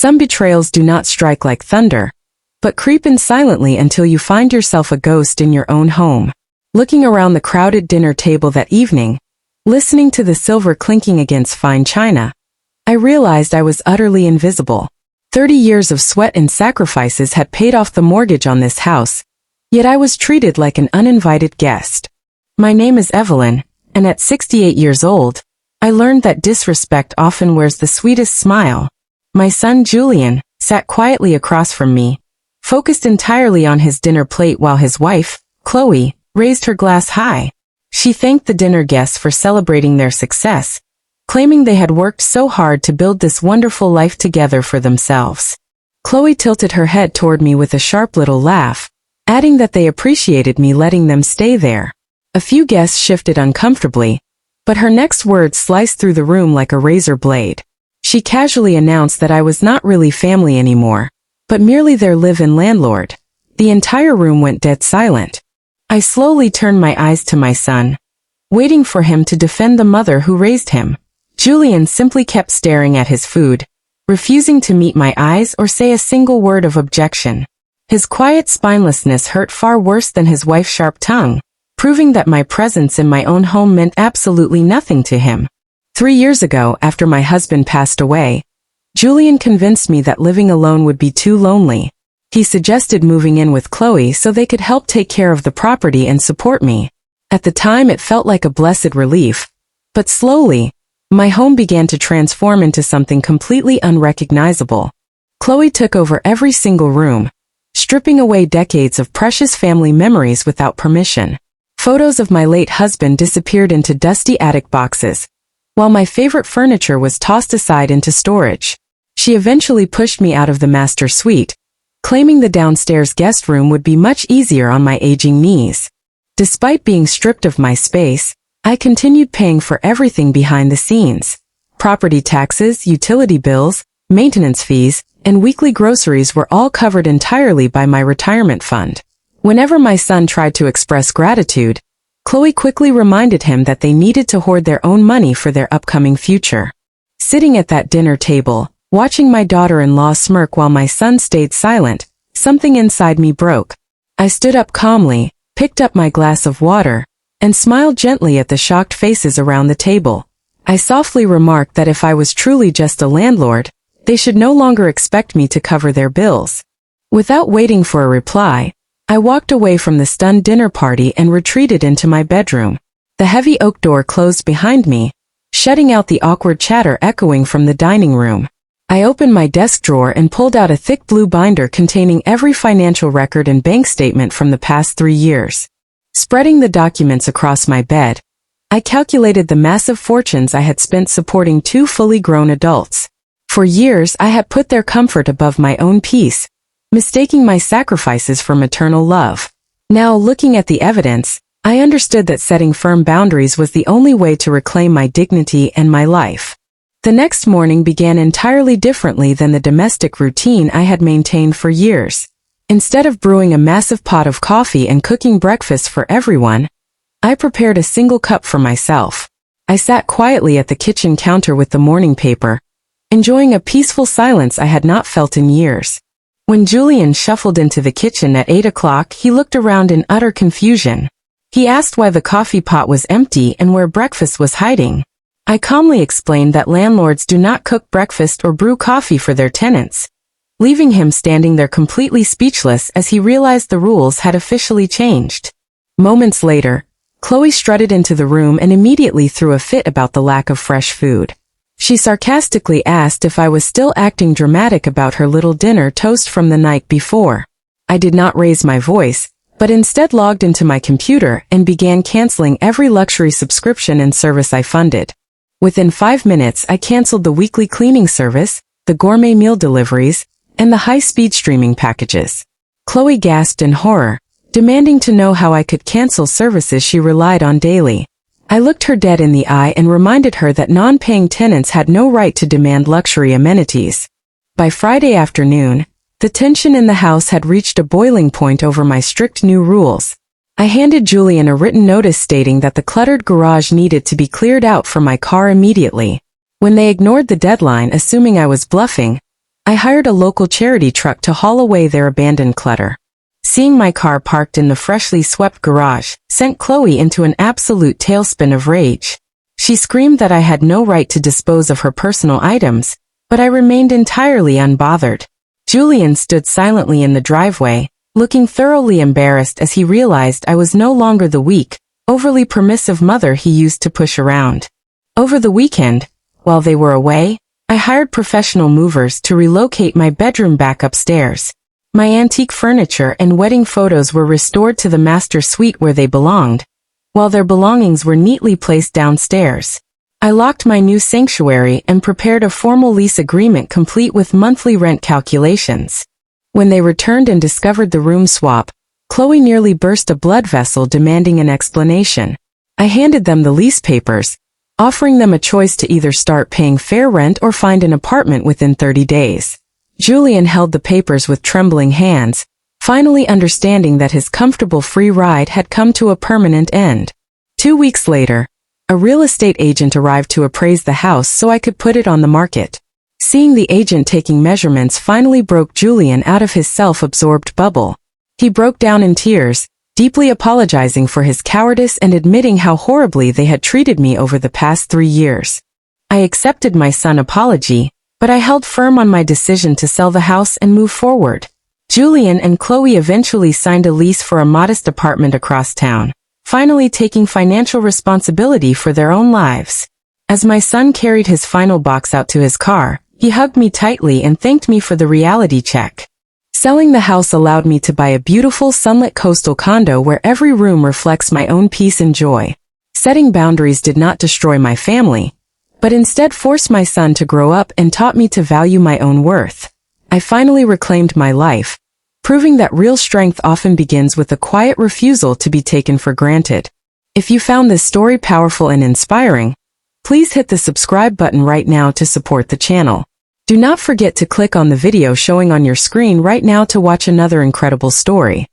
Some betrayals do not strike like thunder, but creep in silently until you find yourself a ghost in your own home. Looking around the crowded dinner table that evening, listening to the silver clinking against fine china, I realized I was utterly invisible. 30 years of sweat and sacrifices had paid off the mortgage on this house, yet I was treated like an uninvited guest. My name is Evelyn, and at 68 years old, I learned that disrespect often wears the sweetest smile. My son Julian sat quietly across from me, focused entirely on his dinner plate while his wife, Chloe, raised her glass high. She thanked the dinner guests for celebrating their success, claiming they had worked so hard to build this wonderful life together for themselves. Chloe tilted her head toward me with a sharp little laugh, adding that they appreciated me letting them stay there. A few guests shifted uncomfortably, but her next words sliced through the room like a razor blade. She casually announced that I was not really family anymore, but merely their live-in landlord. The entire room went dead silent. I slowly turned my eyes to my son, waiting for him to defend the mother who raised him. Julian simply kept staring at his food, refusing to meet my eyes or say a single word of objection. His quiet spinelessness hurt far worse than his wife's sharp tongue, proving that my presence in my own home meant absolutely nothing to him. 3 years ago, after my husband passed away, Julian convinced me that living alone would be too lonely. He suggested moving in with Chloe so they could help take care of the property and support me. At the time it felt like a blessed relief, but slowly, my home began to transform into something completely unrecognizable. Chloe took over every single room, stripping away decades of precious family memories without permission. Photos of my late husband disappeared into dusty attic boxes, while my favorite furniture was tossed aside into storage. She eventually pushed me out of the master suite, claiming the downstairs guest room would be much easier on my aging knees. Despite being stripped of my space, I continued paying for everything behind the scenes. Property taxes, utility bills, maintenance fees, and weekly groceries were all covered entirely by my retirement fund. Whenever my son tried to express gratitude, Chloe quickly reminded him that they needed to hoard their own money for their upcoming future. Sitting at that dinner table, watching my daughter-in-law smirk while my son stayed silent, something inside me broke. I stood up calmly, picked up my glass of water, and smiled gently at the shocked faces around the table. I softly remarked that if I was truly just a landlord, they should no longer expect me to cover their bills. Without waiting for a reply, I walked away from the stunned dinner party and retreated into my bedroom. The heavy oak door closed behind me, shutting out the awkward chatter echoing from the dining room. I opened my desk drawer and pulled out a thick blue binder containing every financial record and bank statement from the past 3 years. Spreading the documents across my bed, I calculated the massive fortunes I had spent supporting 2 fully grown adults. For years I had put their comfort above my own peace, mistaking my sacrifices for maternal love. Now, looking at the evidence, I understood that setting firm boundaries was the only way to reclaim my dignity and my life. The next morning began entirely differently than the domestic routine I had maintained for years. Instead of brewing a massive pot of coffee and cooking breakfast for everyone, I prepared a single cup for myself. I sat quietly at the kitchen counter with the morning paper, enjoying a peaceful silence I had not felt in years. When Julian shuffled into the kitchen at 8 o'clock, he looked around in utter confusion. He asked why the coffee pot was empty and where breakfast was hiding. I calmly explained that landlords do not cook breakfast or brew coffee for their tenants, leaving him standing there completely speechless as he realized the rules had officially changed. Moments later, Chloe strutted into the room and immediately threw a fit about the lack of fresh food. She sarcastically asked if I was still acting dramatic about her little dinner toast from the night before. I did not raise my voice, but instead logged into my computer and began canceling every luxury subscription and service I funded. Within 5 minutes, I canceled the weekly cleaning service, the gourmet meal deliveries, and the high-speed streaming packages. Chloe gasped in horror, demanding to know how I could cancel services she relied on daily. I looked her dead in the eye and reminded her that non-paying tenants had no right to demand luxury amenities. By Friday afternoon, the tension in the house had reached a boiling point over my strict new rules. I handed Julian a written notice stating that the cluttered garage needed to be cleared out from my car immediately. When they ignored the deadline, assuming I was bluffing, I hired a local charity truck to haul away their abandoned clutter. Seeing my car parked in the freshly swept garage sent Chloe into an absolute tailspin of rage. She screamed that I had no right to dispose of her personal items, but I remained entirely unbothered. Julian stood silently in the driveway, looking thoroughly embarrassed as he realized I was no longer the weak, overly permissive mother he used to push around. Over the weekend, while they were away, I hired professional movers to relocate my bedroom back upstairs. My antique furniture and wedding photos were restored to the master suite where they belonged, while their belongings were neatly placed downstairs. I locked my new sanctuary and prepared a formal lease agreement complete with monthly rent calculations. When they returned and discovered the room swap, Chloe nearly burst a blood vessel demanding an explanation. I handed them the lease papers, offering them a choice to either start paying fair rent or find an apartment within 30 days. Julian held the papers with trembling hands, finally understanding that his comfortable free ride had come to a permanent end. 2 weeks later, a real estate agent arrived to appraise the house so I could put it on the market. Seeing the agent taking measurements finally broke Julian out of his self-absorbed bubble. He broke down in tears, deeply apologizing for his cowardice and admitting how horribly they had treated me over the past 3 years. I accepted my son's apology, but I held firm on my decision to sell the house and move forward. Julian and Chloe eventually signed a lease for a modest apartment across town, finally taking financial responsibility for their own lives. As my son carried his final box out to his car, he hugged me tightly and thanked me for the reality check. Selling the house allowed me to buy a beautiful sunlit coastal condo where every room reflects my own peace and joy. Setting boundaries did not destroy my family, but instead forced my son to grow up and taught me to value my own worth. I finally reclaimed my life, proving that real strength often begins with a quiet refusal to be taken for granted. If you found this story powerful and inspiring, please hit the subscribe button right now to support the channel. Do not forget to click on the video showing on your screen right now to watch another incredible story.